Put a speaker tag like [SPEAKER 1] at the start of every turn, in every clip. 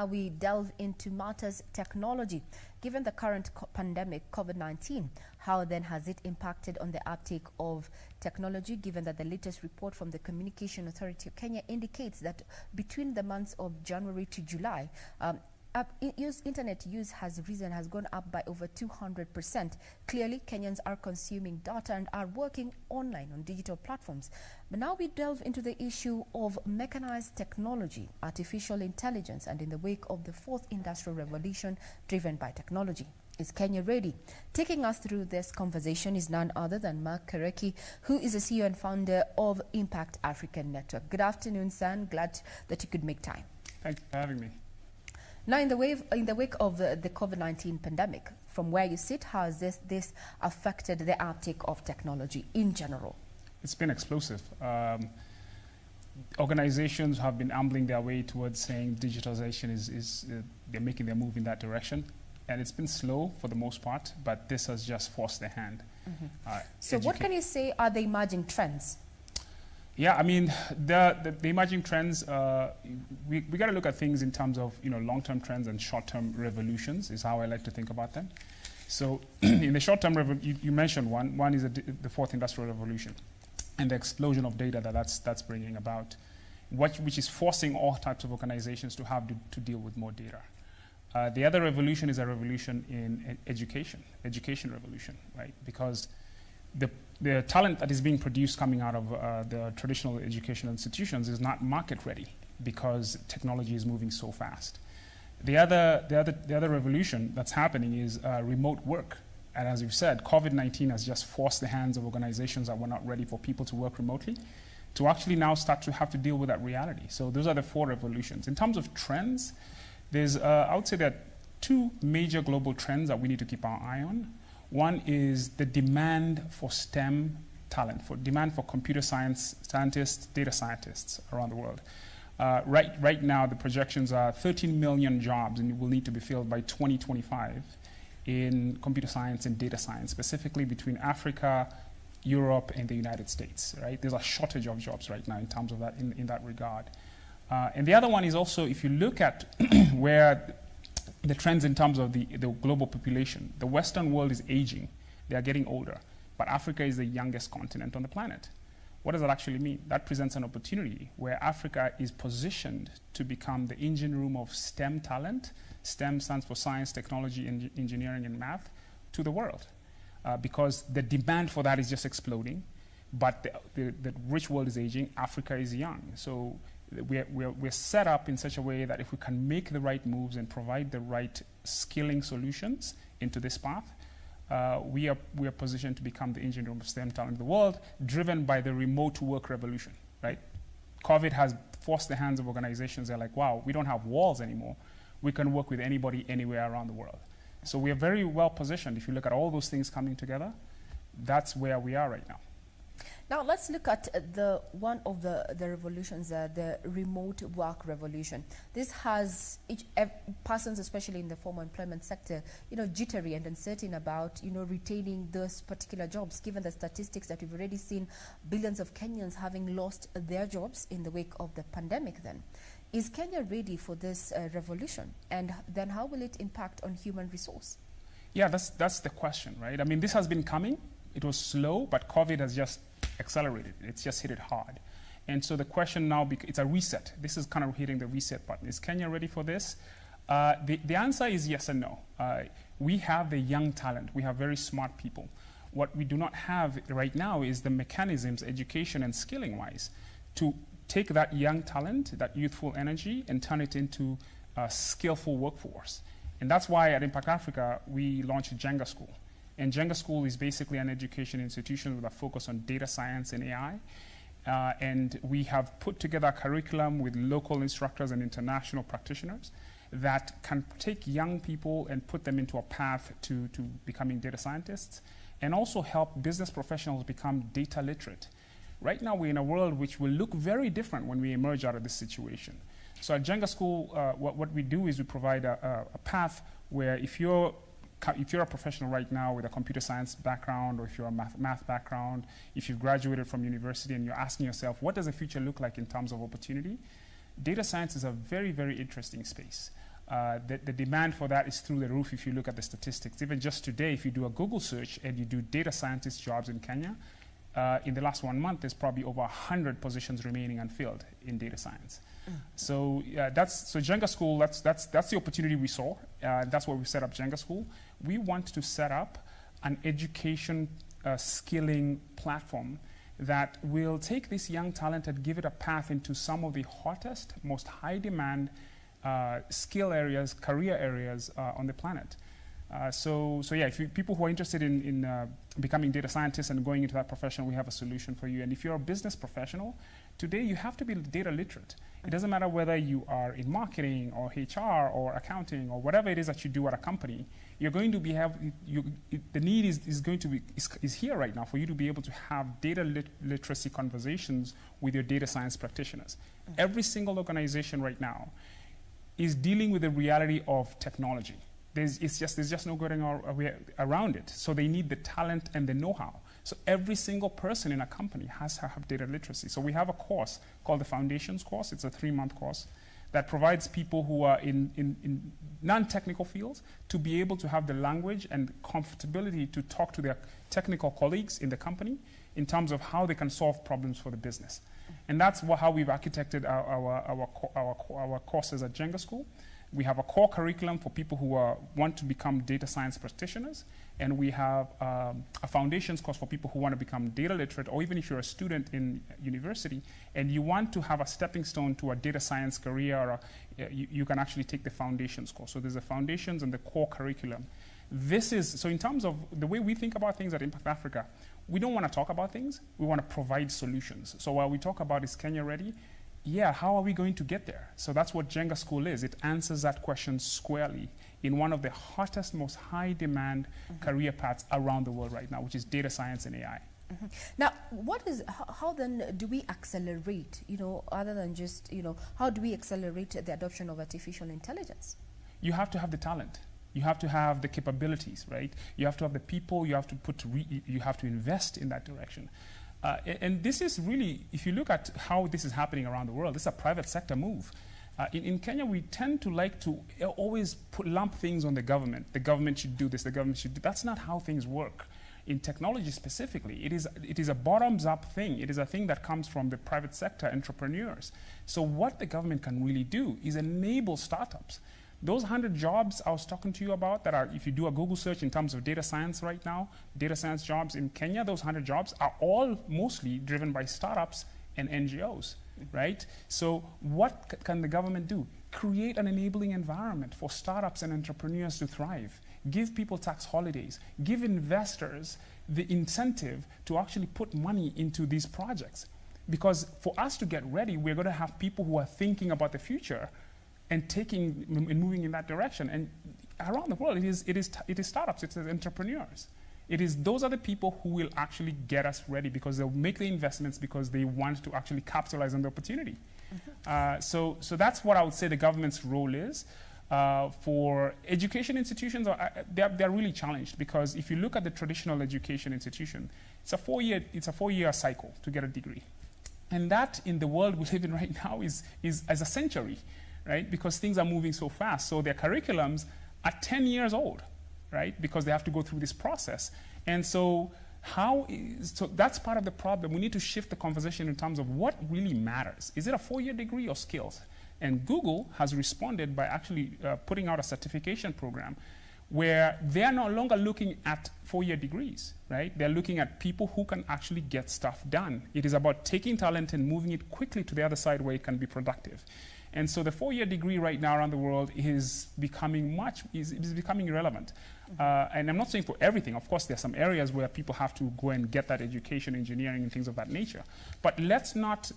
[SPEAKER 1] now we delve into matters technology. Given the current pandemic, Covid-19, how then has it impacted on the uptake of technology, given that the latest report from the Communication Authority of Kenya indicates that between the months of January to July, internet use has gone up by over 200%. Clearly, Kenyans are consuming data and are working online on digital platforms. But now we delve into the issue of mechanized technology, artificial intelligence, and in the wake of the fourth industrial revolution driven by technology. Is Kenya ready? Taking us through this conversation is none other than Karake, who is the CEO and founder of Impact African Network. Good afternoon, son. Glad that you could make time.
[SPEAKER 2] Thanks for having me.
[SPEAKER 1] Now, in the wake of the COVID-19 pandemic, from where you sit, how has this affected the uptake of technology in general?
[SPEAKER 2] It's been explosive. Organizations have been ambling their way towards saying digitalization they're making their move in that direction. And it's been slow for the most part, but this has just forced their hand.
[SPEAKER 1] Mm-hmm. So what can you say are the emerging trends?
[SPEAKER 2] Yeah, I mean, the emerging trends, we got to look at things in terms of, long-term trends and short-term revolutions is how I like to think about them. So in the short-term, you mentioned one. One is the fourth industrial revolution and the explosion of data that's bringing about, which is forcing all types of organizations to have to deal with more data. The other revolution is a revolution in education revolution, right? Because the talent that is being produced coming out of the traditional educational institutions is not market ready because technology is moving so fast. The other revolution that's happening is remote work. And as you've said, COVID-19 has just forced the hands of organizations that were not ready for people to work remotely to actually now start to have to deal with that reality. So those are the four revolutions. In terms of trends, there's, I would say that two major global trends that we need to keep our eye on. One is the demand for STEM talent, for demand for computer science scientists, data scientists around the world. Right now, the projections are 13 million jobs and will need to be filled by 2025 in computer science and data science, specifically between Africa, Europe, and the United States, right? There's a shortage of jobs right now in terms of that, in that regard. And the other one is also, if you look at where the trends in terms of the global population, the Western world is aging. They are getting older. But Africa is the youngest continent on the planet. What does that actually mean? That presents an opportunity where Africa is positioned to become the engine room of STEM talent. STEM stands for science, technology, engineering, and math to the world. Because the demand for that is just exploding. But the rich world is aging. Africa is young. So we're set up in such a way that if we can make the right moves and provide the right skilling solutions into this path, we are positioned to become the engine room of STEM talent in the world, driven by the remote work revolution, right? COVID has forced the hands of organizations. They're like, wow, we don't have walls anymore. We can work with anybody, anywhere around the world. So we are very well positioned. If you look at all those things coming together, that's where we are right now.
[SPEAKER 1] Now let's look at one of the revolutions, the remote work revolution. This has persons, especially in the formal employment sector, jittery and uncertain about, retaining those particular jobs, given the statistics that we've already seen, billions of Kenyans having lost their jobs in the wake of the pandemic then. Is Kenya ready for this revolution? And then how will it impact on human resource?
[SPEAKER 2] Yeah, that's the question, right? I mean, this has been coming. It was slow, but COVID has just accelerated. It's just hit it hard. And so the question now, it's a reset. This is kind of hitting the reset button. Is Kenya ready for this? The answer is yes and no. We have the young talent. We have very smart people. What we do not have right now is the mechanisms, education and skilling-wise, to take that young talent, that youthful energy, and turn it into a skillful workforce. And that's why at Impact Africa, we launched Jenga School. And Jenga School is basically an education institution with a focus on data science and AI. And we have put together a curriculum with local instructors and international practitioners that can take young people and put them into a path to becoming data scientists, and also help business professionals become data literate. Right now, we're in a world which will look very different when we emerge out of this situation. So at Jenga School, what we do is we provide a path where if you're a professional right now with a computer science background, or if you're a math background, if you've graduated from university and you're asking yourself, what does the future look like in terms of opportunity? Data science is a very, very interesting space. The demand for that is through the roof if you look at the statistics. Even just today, if you do a Google search and you do data scientist jobs in Kenya, in the last 1 month, there's probably over 100 positions remaining unfilled in data science. So so Jenga School, that's the opportunity we saw. That's why we set up Jenga School. We want to set up an education skilling platform that will take this young talent and give it a path into some of the hottest, most high demand skill areas, career areas on the planet. So yeah, if people who are interested in becoming data scientists and going into that profession, we have a solution for you. And if you're a business professional, today you have to be data literate. It doesn't matter whether you are in marketing or HR or accounting or whatever it is that you do at a company. You're going to be the need is here right now for you to be able to have data literacy conversations with your data science practitioners. Every single organization right now is dealing with the reality of technology. There's just no getting around it. So they need the talent and the know-how. So every single person in a company has to have data literacy. So we have a course called the Foundations course. It's a 3-month course that provides people who are in non-technical fields to be able to have the language and comfortability to talk to their technical colleagues in the company in terms of how they can solve problems for the business. And that's how we've architected our courses at Jenga School. We have a core curriculum for people who want to become data science practitioners, and we have a foundations course for people who want to become data literate, or even if you're a student in university and you want to have a stepping stone to a data science career, or you can actually take the foundations course. So there's the foundations and the core curriculum. So in terms of the way we think about things at Impact Africa, we don't want to talk about things, we want to provide solutions. So while we talk about is Kenya ready, yeah, how are we going to get there? So that's what Jenga School is. It answers that question squarely in one of the hottest, most high demand career paths around the world right now, which is data science and AI.
[SPEAKER 1] Now, how then do we accelerate, other than just, how do we accelerate the adoption of artificial intelligence?
[SPEAKER 2] You have to have the talent. You have to have the capabilities, right? You have to have the people. You have to you have to invest in that direction. And this is really, if you look at how this is happening around the world, this is a private sector move. In Kenya, we tend to like to always lump things on the government. The government should do this, the government should do that. That's not how things work. In technology specifically, it is a bottoms-up thing. It is a thing that comes from the private sector entrepreneurs. So what the government can really do is enable startups. Those 100 jobs I was talking to you about that are, if you do a Google search in terms of data science right now, data science jobs in Kenya, those 100 jobs are all mostly driven by startups and NGOs, right? So what can the government do? Create an enabling environment for startups and entrepreneurs to thrive. Give people tax holidays. Give investors the incentive to actually put money into these projects. Because for us to get ready, we're going to have people who are thinking about the future and moving in that direction. And around the world, it is startups, it's entrepreneurs. Those are the people who will actually get us ready, because they'll make the investments because they want to actually capitalize on the opportunity. So that's what I would say the government's role is. For education institutions, they're really challenged, because if you look at the traditional education institution, it's a four-year cycle to get a degree. And that, in the world we live in right now, is as a century. Right? Because things are moving so fast. So their curriculums are 10 years old, right? Because they have to go through this process. And so that's part of the problem. We need to shift the conversation in terms of what really matters. Is it a 4-year degree or skills? And Google has responded by actually putting out a certification program where they are no longer looking at 4-year degrees, right? They're looking at people who can actually get stuff done. It is about taking talent and moving it quickly to the other side where it can be productive. And so the 4-year degree right now around the world is becoming irrelevant. And I'm not saying for everything. Of course, there are some areas where people have to go and get that education, engineering, and things of that nature. But let's not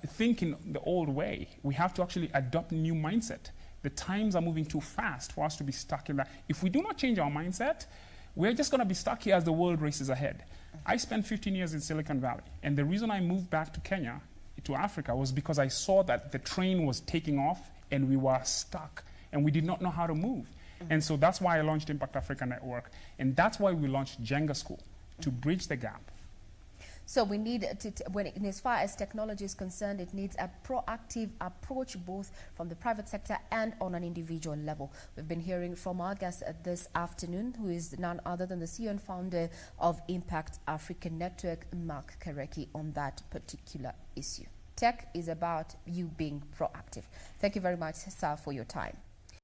[SPEAKER 2] think in the old way. We have to actually adopt a new mindset. The times are moving too fast for us to be stuck in that. If we do not change our mindset, we're just going to be stuck here as the world races ahead. I spent 15 years in Silicon Valley. And the reason I moved back to Kenya, to Africa, was because I saw that the train was taking off and we were stuck and we did not know how to move. And so that's why I launched Impact Africa Network, and that's why we launched Jenga School, to bridge the gap.
[SPEAKER 1] So we need when as far as technology is concerned, it needs a proactive approach both from the private sector and on an individual level. We've been hearing from our guest this afternoon, who is none other than the CEO and founder of Impact African Network, Mark Karake, on that particular issue. Tech is about you being proactive. Thank you very much, sir, for your time.